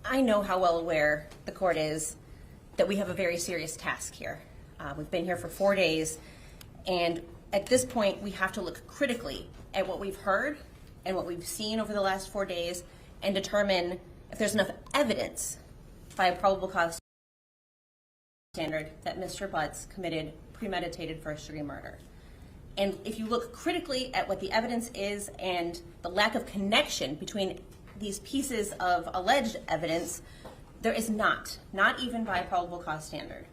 I know how well aware the court is that we have a very serious task here. We've been here for 4 days, and at this point, we have to look critically at what we've heard and what we've seen over the last 4 days and determine if there's enough evidence by a probable cause standard that Mr. Butts committed premeditated first-degree murder. And if you look critically at what the evidence is and the lack of connection between these pieces of alleged evidence, there is not even by a probable cause standard.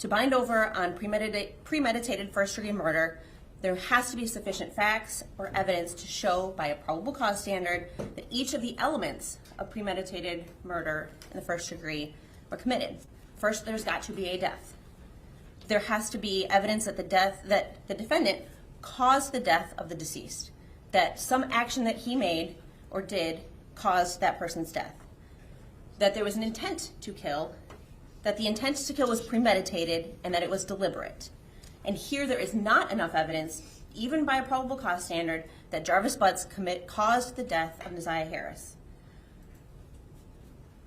To bind over on premeditated first-degree murder, there has to be sufficient facts or evidence to show by a probable cause standard that each of the elements of premeditated murder in the first degree were committed. First, there's got to be a death. There has to be evidence that the defendant caused the death of the deceased, that some action that he made or did caused that person's death, that there was an intent to kill, that the intent to kill was premeditated, and that it was deliberate. And here there is not enough evidence, even by a probable cause standard, that Jarvis Butts caused the death of Neziah Harris.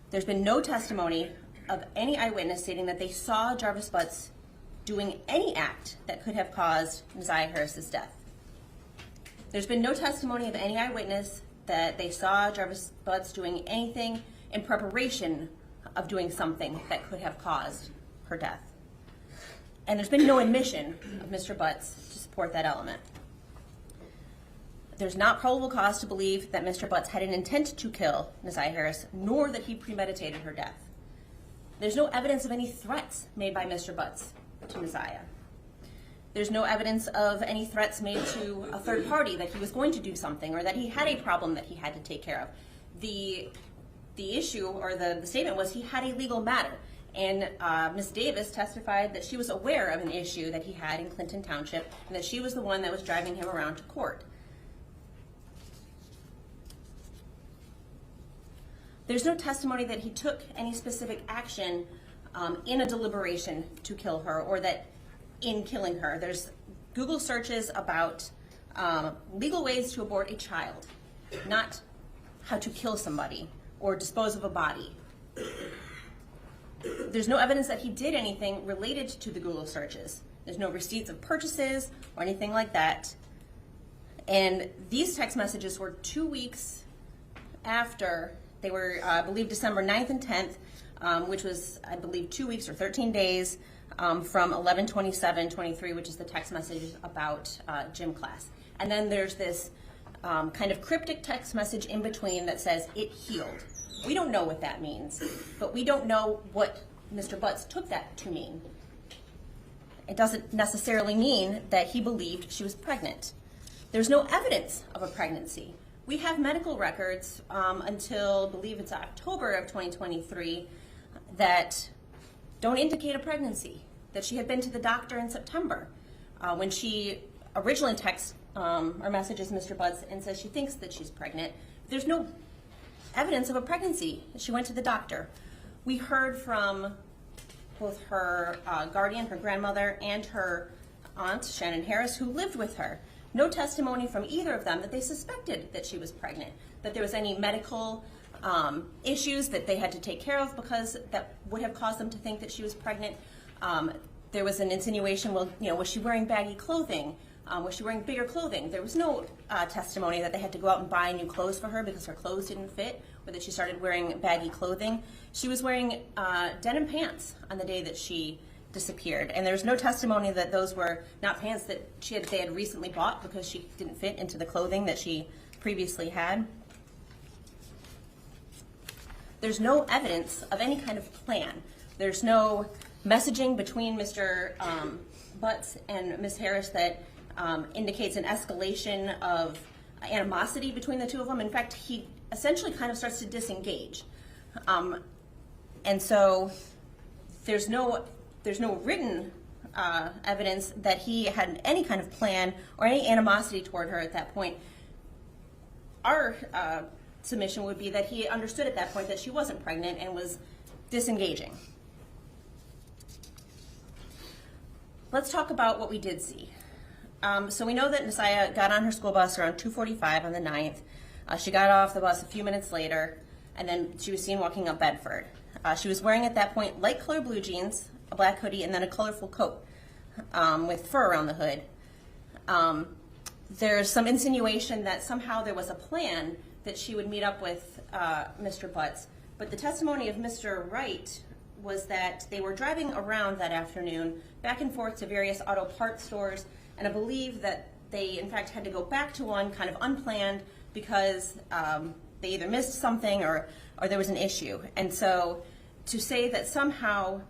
There's been no testimony of any eyewitness stating that they saw Jarvis Butts doing any act that could have caused Neziah Harris's death. There's been no testimony of any eyewitness that they saw Jarvis Butts doing anything in preparation of doing something that could have caused her death. And there's been no admission of Mr. Butts to support that element. There's not probable cause to believe that Mr. Butts had an intent to kill Neziah Harris, nor that he premeditated her death. There's no evidence of any threats made by Mr. Butts to Neziah. There's no evidence of any threats made to a third party that he was going to do something or that he had a problem that he had to take care of. The issue or the statement was he had a legal matter, and Ms. Davis testified that she was aware of an issue that he had in Clinton Township and that she was the one that was driving him around to court. There's no testimony that he took any specific action in a deliberation to kill her, or that in killing her. There's Google searches about legal ways to abort a child, not how to kill somebody or dispose of a body. There's no evidence that he did anything related to the Google searches. There's no receipts of purchases or anything like that. And these text messages were 2 weeks after. They were, I believe, December 9th and 10th, which was, I believe, 2 weeks or 13 days from 11/27/23, which is the text message about gym class. And then there's this kind of cryptic text message in between that says, "It healed." We don't know what that means, but we don't know what Mr. Butts took that to mean. It doesn't necessarily mean that he believed she was pregnant. There's no evidence of a pregnancy. We have medical records until, I believe it's October of 2023, that don't indicate a pregnancy, that she had been to the doctor in September when she originally texts or messages Mr. Butts and says she thinks that she's pregnant. There's no evidence of a pregnancy. She went to the doctor. We heard from both her guardian, her grandmother, and her aunt, Shannon Harris, who lived with her. No testimony from either of them that they suspected that she was pregnant, that there was any medical issues that they had to take care of because that would have caused them to think that she was pregnant. There was an insinuation, well, was she wearing baggy clothing? Was she wearing bigger clothing? There was no testimony that they had to go out and buy new clothes for her because her clothes didn't fit, or that she started wearing baggy clothing. She was wearing denim pants on the day that she disappeared, and there's no testimony that those were not pants that they had recently bought because she didn't fit into the clothing that she previously had. There's no evidence of any kind of plan. There's no messaging between Mr. Butts and Ms. Harris that indicates an escalation of animosity between the two of them. In fact, he essentially kind of starts to disengage. And so there's no written evidence that he had any kind of plan or any animosity toward her at that point. Our submission would be that he understood at that point that she wasn't pregnant and was disengaging. Let's talk about what we did see. So we know that Neziah got on her school bus around 2:45 on the 9th. She got off the bus a few minutes later, and then she was seen walking up Bedford. She was wearing at that point light colored blue jeans, a black hoodie, and then a colorful coat with fur around the hood. There's some insinuation that somehow there was a plan that she would meet up with Mr. Butts, but the testimony of Mr. Wright was that they were driving around that afternoon back and forth to various auto parts stores, and I believe that they in fact had to go back to one kind of unplanned because they either missed something or there was an issue. And so to say that somehow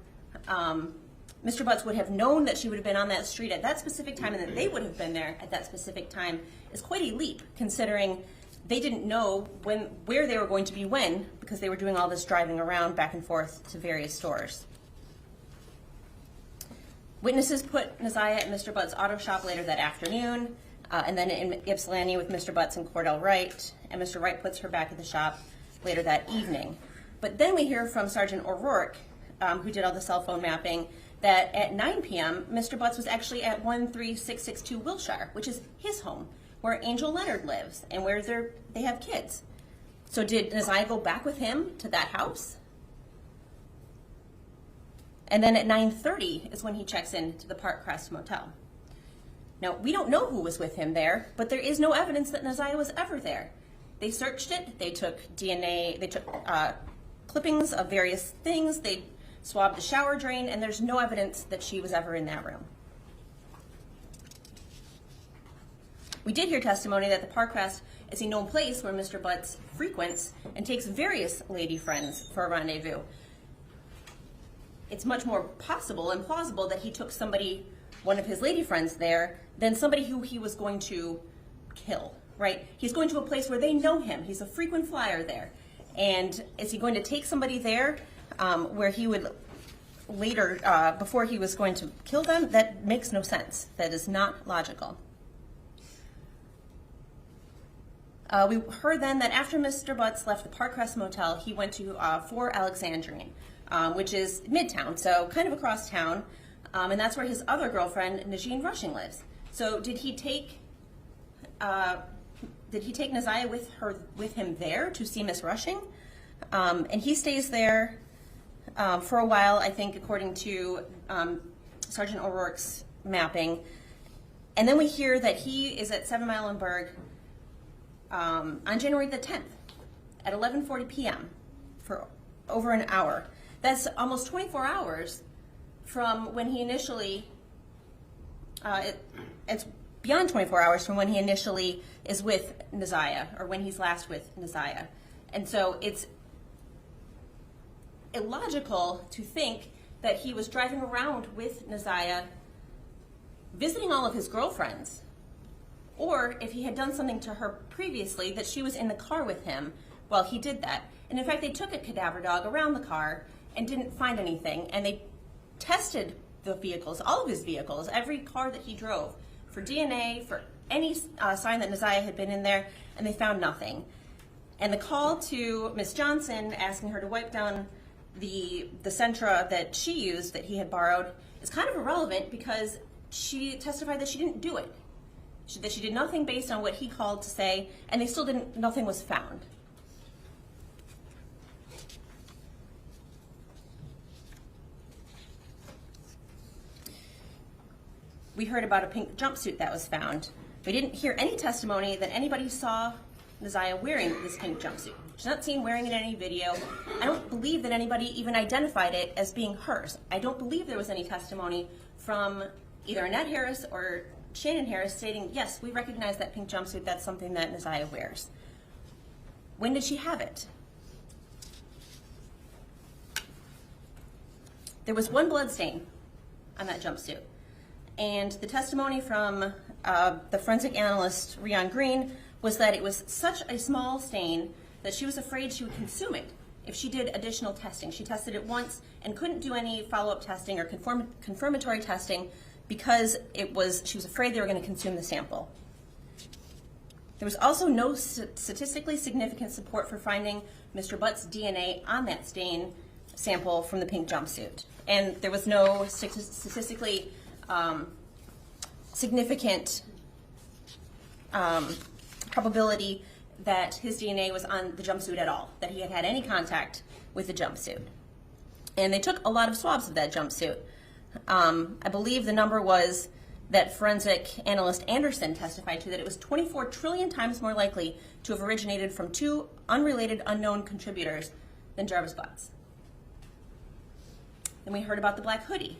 Mr. Butts would have known that she would have been on that street at that specific time and that they would have been there at that specific time is quite a leap, considering they didn't know where they were going to be when, because they were doing all this driving around back and forth to various stores. Witnesses put Neziah at Mr. Butts' auto shop later that afternoon, and then in Ypsilanti with Mr. Butts and Cordell Wright, and Mr. Wright puts her back at the shop later that evening. But then we hear from Sergeant O'Rourke, who did all the cell phone mapping, that at 9 p.m., Mr. Butts was actually at 13662 Wilshire, which is his home, where Angel Leonard lives and where they have kids. So did Neziah go back with him to that house? And then at 9:30 is when he checks in to the Park Crest Motel. Now, we don't know who was with him there, but there is no evidence that Neziah was ever there. They searched it, they took DNA, they took clippings of various things, they swabbed the shower drain, and there's no evidence that she was ever in that room. We did hear testimony that the Park Crest is a known place where Mr. Butts frequents and takes various lady friends for a rendezvous. It's much more possible and plausible that he took one of his lady friends there, than somebody who he was going to kill, right? He's going to a place where they know him. He's a frequent flyer there. And is he going to take somebody there where he would later, before he was going to kill them? That makes no sense. That is not logical. We heard then that after Mr. Butts left the Park Crest Motel, he went to 4 Alexandrine, which is Midtown, so kind of across town, and that's where his other girlfriend, Najeen Rushing, lives. So did he take Neziah with him there to see Miss Rushing? And he stays there for a while, I think, according to Sergeant O'Rourke's mapping. And then we hear that he is at 7 Mile and Berg on January the 10th at 11:40 p.m. for over an hour. That's almost 24 hours from when he initially, it's beyond 24 hours from when he initially is with Neziah, or when he's last with Neziah. And so it's illogical to think that he was driving around with Neziah, visiting all of his girlfriends, or if he had done something to her previously, that she was in the car with him while he did that. And in fact, they took a cadaver dog around the car and didn't find anything, and they tested the vehicles, all of his vehicles, every car that he drove, for DNA, for any sign that Neziah had been in there, and they found nothing. And the call to Miss Johnson asking her to wipe down the Sentra that she used, that he had borrowed, is kind of irrelevant because she testified that she didn't do it. That she did nothing based on what he called to say, and they still didn't, nothing was found. We heard about a pink jumpsuit that was found. We didn't hear any testimony that anybody saw Neziah wearing this pink jumpsuit. She's not seen wearing it in any video. I don't believe that anybody even identified it as being hers. I don't believe there was any testimony from either Annette Harris or Shannon Harris stating, yes, we recognize that pink jumpsuit, that's something that Neziah wears. When did she have it? There was one blood stain on that jumpsuit. And the testimony from the forensic analyst, Rion Green, was that it was such a small stain that she was afraid she would consume it if she did additional testing. She tested it once and couldn't do any follow-up testing or confirmatory testing because she was afraid they were going to consume the sample. There was also no statistically significant support for finding Mr. Butt's DNA on that stain sample from the pink jumpsuit. And there was no statistically significant probability that his DNA was on the jumpsuit at all, that he had had any contact with the jumpsuit. And they took a lot of swabs of that jumpsuit. I believe the number was that forensic analyst Anderson testified to, that it was 24 trillion times more likely to have originated from two unrelated unknown contributors than Jarvis Butts. Then we heard about the black hoodie.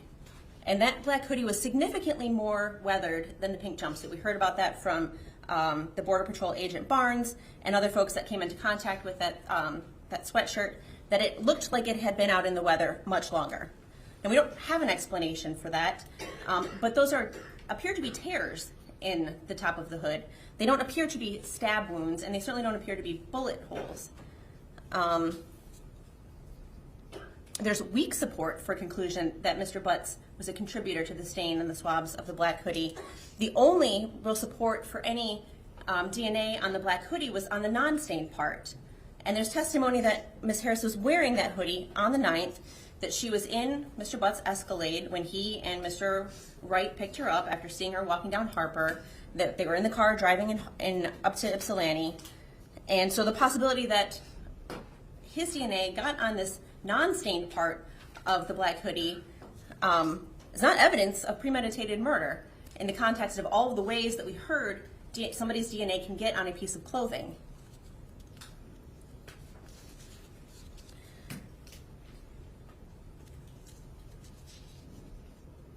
And that black hoodie was significantly more weathered than the pink jumpsuit. We heard about that from the Border Patrol agent Barnes and other folks that came into contact with that sweatshirt, that it looked like it had been out in the weather much longer. And we don't have an explanation for that, but those appear to be tears in the top of the hood. They don't appear to be stab wounds, and they certainly don't appear to be bullet holes. There's weak support for conclusion that Mr. Butts was a contributor to the stain in the swabs of the black hoodie. The only real support for any DNA on the black hoodie was on the non-stained part. And there's testimony that Ms. Harris was wearing that hoodie on the 9th, that she was in Mr. Butts' Escalade when he and Mr. Wright picked her up after seeing her walking down Harper, that they were in the car driving up to Ypsilanti. And so the possibility that his DNA got on this non-stained part of the black hoodie is not evidence of premeditated murder in the context of all of the ways that we heard somebody's DNA can get on a piece of clothing.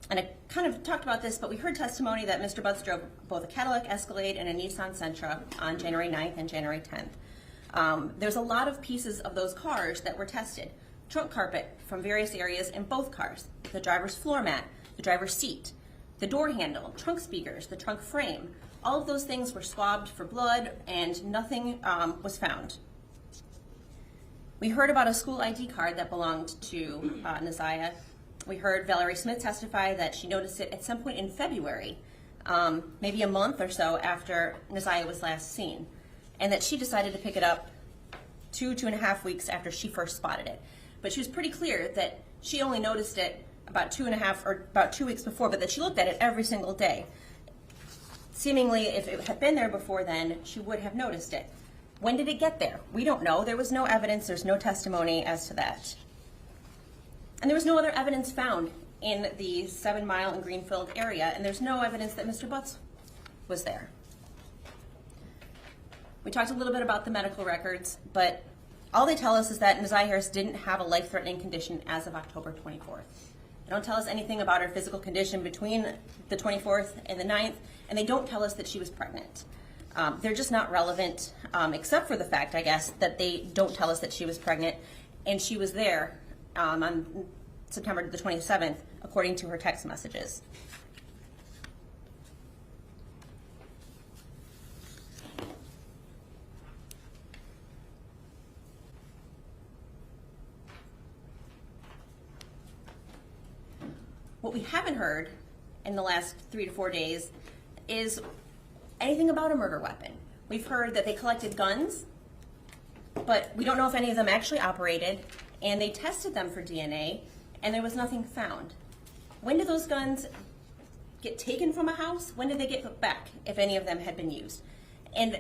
And I kind of talked about this, but we heard testimony that Mr. Butts drove both a Cadillac Escalade and a Nissan Sentra on January 9th and January 10th. There's a lot of pieces of those cars that were tested. Trunk carpet from various areas in both cars, the driver's floor mat, the driver's seat, the door handle, trunk speakers, the trunk frame. All of those things were swabbed for blood, and nothing was found. We heard about a school ID card that belonged to Neziah. We heard Valerie Smith testify that she noticed it at some point in February, maybe a month or so after Neziah was last seen, and that she decided to pick it up 2.5 weeks after she first spotted it. But she was pretty clear that she only noticed it about 2 weeks before, but that she looked at it every single day. Seemingly, if it had been there before then, she would have noticed it. When did it get there? We don't know. There was no evidence. There's no testimony as to that. And there was no other evidence found in the 7 Mile and Greenfield area, and there's no evidence that Mr. Butts was there. We talked a little bit about the medical records, but all they tell us is that Neziah Harris didn't have a life-threatening condition as of October 24th. They don't tell us anything about her physical condition between the 24th and the 9th, and they don't tell us that she was pregnant. They're just not relevant, except for the fact, I guess, that they don't tell us that she was pregnant, and she was there on September the 27th, according to her text messages. What we haven't heard in the last 3 to 4 days is anything about a murder weapon. We've heard that they collected guns, but we don't know if any of them actually operated, and they tested them for DNA, and there was nothing found. When did those guns get taken from a house? When did they get put back, if any of them had been used? And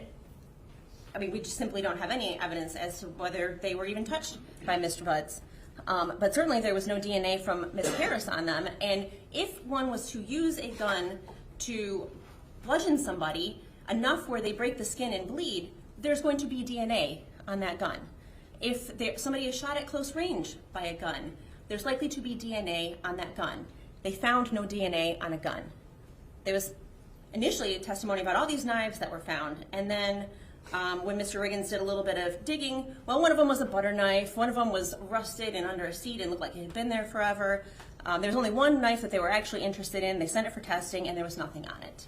I mean, we just simply don't have any evidence as to whether they were even touched by Mr. Butts. But certainly there was no DNA from Ms. Harris on them, and if one was to use a gun to bludgeon somebody enough where they break the skin and bleed, there's going to be DNA on that gun. If somebody is shot at close range by a gun, there's likely to be DNA on that gun. They found no DNA on a gun. There was initially a testimony about all these knives that were found, and then when Mr. Riggins did a little bit of digging, well, one of them was a butter knife, one of them was rusted and under a seat and looked like it had been there forever. There's only one knife that they were actually interested in. They sent it for testing, and there was nothing on it.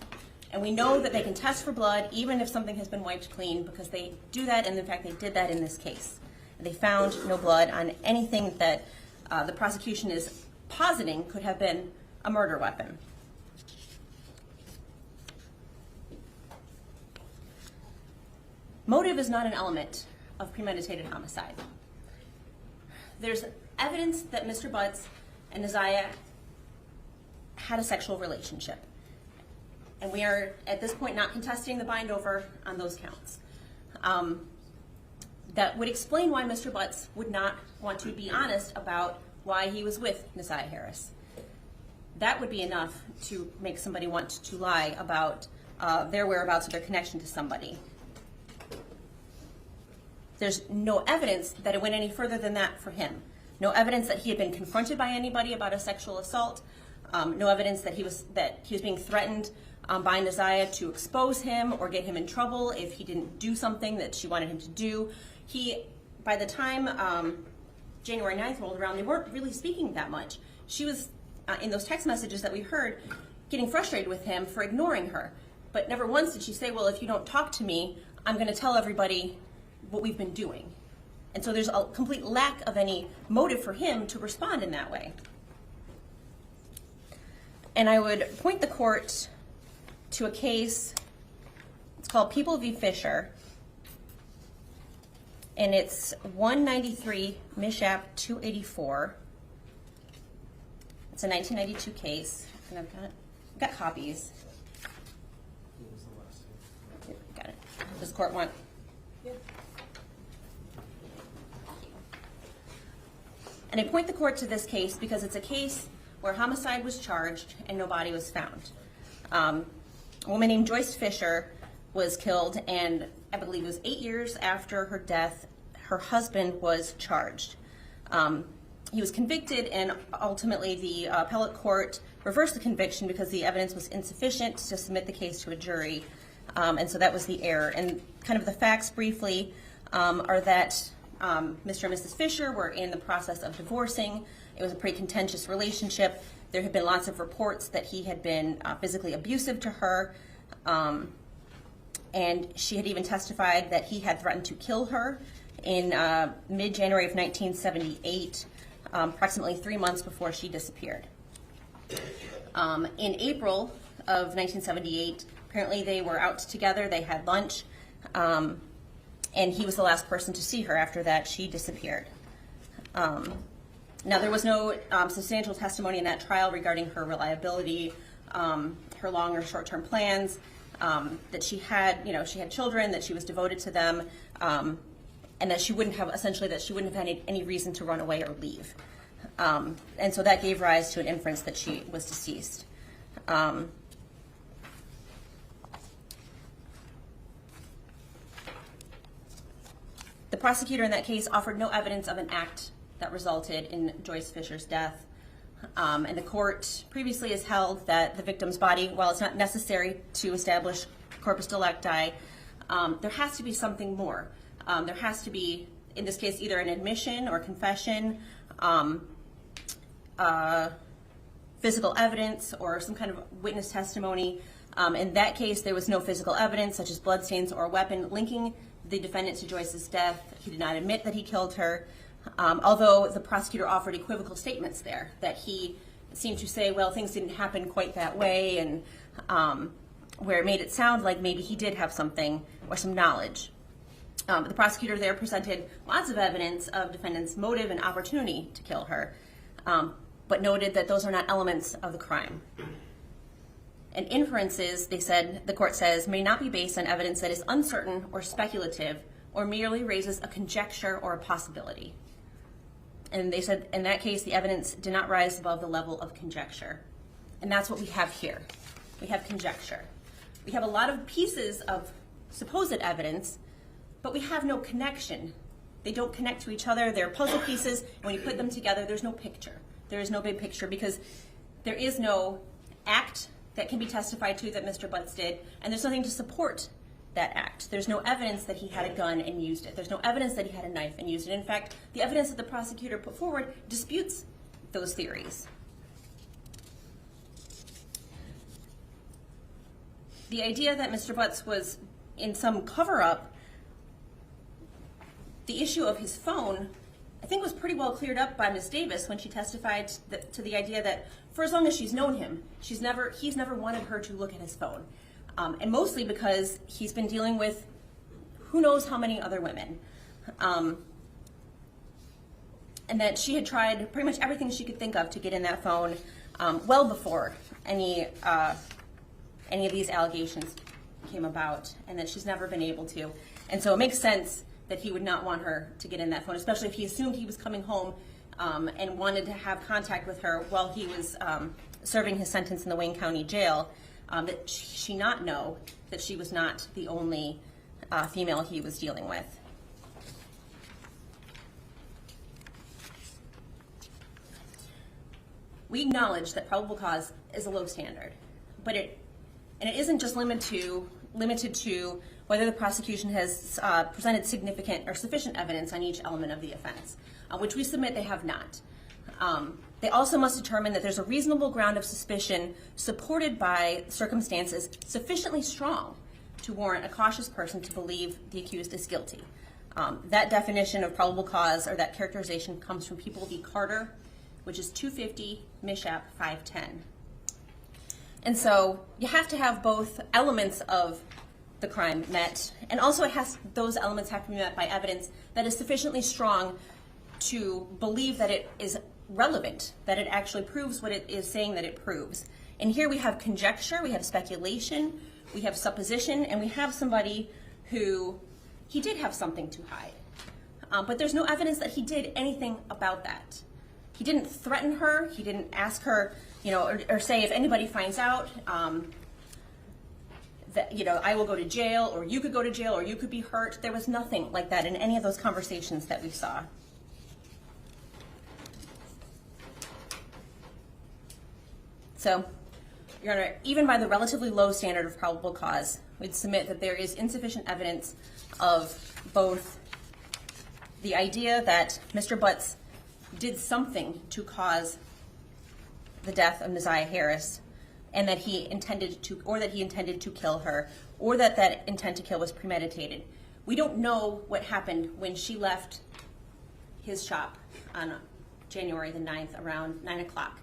And we know that they can test for blood even if something has been wiped clean, because they do that, and in fact they did that in this case. They found no blood on anything that the prosecution is positing could have been a murder weapon. Motive is not an element of premeditated homicide. There's evidence that Mr. Butts and Neziah had a sexual relationship. And we are, at this point, not contesting the bind over on those counts. that would explain why Mr. Butts would not want to be honest about why he was with Nasiah Harris. That would be enough to make somebody want to lie about their whereabouts or their connection to somebody. There's no evidence that it went any further than that for him. No evidence that he had been confronted by anybody about a sexual assault. No evidence that he was being threatened by Nasiah to expose him or get him in trouble if he didn't do something that she wanted him to do. By the time January 9th rolled around, they weren't really speaking that much. She was, in those text messages that we heard, getting frustrated with him for ignoring her. But never once did she say, well, if you don't talk to me, I'm going to tell everybody what we've been doing. And so there's a complete lack of any motive for him to respond in that way. And I would point the court to a case, it's called People v. Fisher, and it's 193 Mishap 284. It's a 1992 case, and I've got copies. What was the last name? Got it. Does the court want? Yep. And I point the court to this case because it's a case where homicide was charged and no body was found. A woman named Joyce Fisher was killed, and I believe it was 8 years after her death, her husband was charged. He was convicted, and ultimately the appellate court reversed the conviction because the evidence was insufficient to submit the case to a jury, and so that was the error. And kind of the facts briefly are that Mr. and Mrs. Fisher were in the process of divorcing. It was a pretty contentious relationship. There had been lots of reports that he had been physically abusive to her, and she had even testified that he had threatened to kill her in mid-January of 1978, approximately 3 months before she disappeared. In April of 1978, apparently they were out together, they had lunch, and he was the last person to see her. After that, she disappeared. Now, there was no substantial testimony in that trial regarding her reliability, her long or short-term plans, that she had children, that she was devoted to them, and that she wouldn't have had any reason to run away or leave. And so that gave rise to an inference that she was deceased. The prosecutor in that case offered no evidence of an act that resulted in Joyce Fisher's death. And the court previously has held that the victim's body, while it's not necessary to establish corpus delicti, there has to be something more. There has to be, in this case, either an admission or confession, physical evidence, or some kind of witness testimony. In that case, there was no physical evidence, such as bloodstains or a weapon, linking the defendant to Joyce's death. He did not admit that he killed her, although the prosecutor offered equivocal statements there, that he seemed to say, well, things didn't happen quite that way, and where it made it sound like maybe he did have something or some knowledge. The prosecutor there presented lots of evidence of defendant's motive and opportunity to kill her, but noted that those are not elements of the crime. And inferences, the court says, may not be based on evidence that is uncertain or speculative or merely raises a conjecture or a possibility. And they said, in that case, the evidence did not rise above the level of conjecture. And that's what we have here. We have conjecture. We have a lot of pieces of supposed evidence, but we have no connection. They don't connect to each other. They're puzzle pieces, and when you put them together, there's no picture. There is no big picture because there is no act that can be testified to that Mr. Butts did, and there's nothing to support that act. There's no evidence that he had a gun and used it. There's no evidence that he had a knife and used it. In fact, the evidence that the prosecutor put forward disputes those theories. The idea that Mr. Butts was in some cover-up, the issue of his phone, I think was pretty well cleared up by Ms. Davis when she testified to the idea that for as long as she's known him, he's never wanted her to look at his phone. And mostly because he's been dealing with who knows how many other women. And that she had tried pretty much everything she could think of to get in that phone well before any of these allegations came about, and that she's never been able to. And so it makes sense that he would not want her to get in that phone, especially if he assumed he was coming home and wanted to have contact with her while he was serving his sentence in the Wayne County Jail, that she not know that she was not the only female he was dealing with. We acknowledge that probable cause is a low standard, but it isn't just limited to whether the prosecution has presented significant or sufficient evidence on each element of the offense, which we submit they have not. They also must determine that there's a reasonable ground of suspicion supported by circumstances sufficiently strong to warrant a cautious person to believe the accused is guilty. That definition of probable cause, or that characterization, comes from People v. Carter, which is 250 Mishap 510. And so you have to have both elements of the crime met, and also those elements have to be met by evidence that is sufficiently strong to believe that it is relevant, that it actually proves what it is saying that it proves. And here we have conjecture, we have speculation, we have supposition, and we have somebody who he did have something to hide. But there's no evidence that he did anything about that. He didn't threaten her, he didn't ask her, or say if anybody finds out, that, I will go to jail, or you could go to jail, or you could be hurt. There was nothing like that in any of those conversations that we saw. So, Your Honor, even by the relatively low standard of probable cause, we'd submit that there is insufficient evidence of both the idea that Mr. Butts did something to cause the death of Neziah Harris, and that he intended to kill her, or that intent to kill was premeditated. We don't know what happened when she left his shop on January the 9th around 9 o'clock.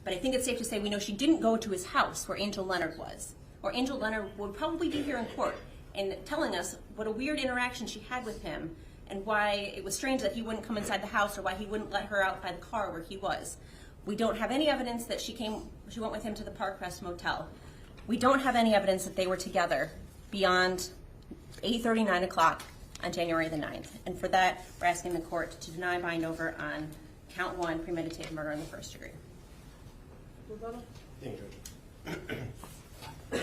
But I think it's safe to say we know she didn't go to his house where Angel Leonard was. Or Angel Leonard would probably be here in court and telling us what a weird interaction she had with him, and why it was strange that he wouldn't come inside the house, or why he wouldn't let her out by the car where he was. We don't have any evidence that she went with him to the Park Crest Motel. We don't have any evidence that they were together beyond 8:30, 9 o'clock on January the 9th. And for that, we're asking the court to deny bind over on count 1, premeditated murder in the first degree. Thank you, Judge.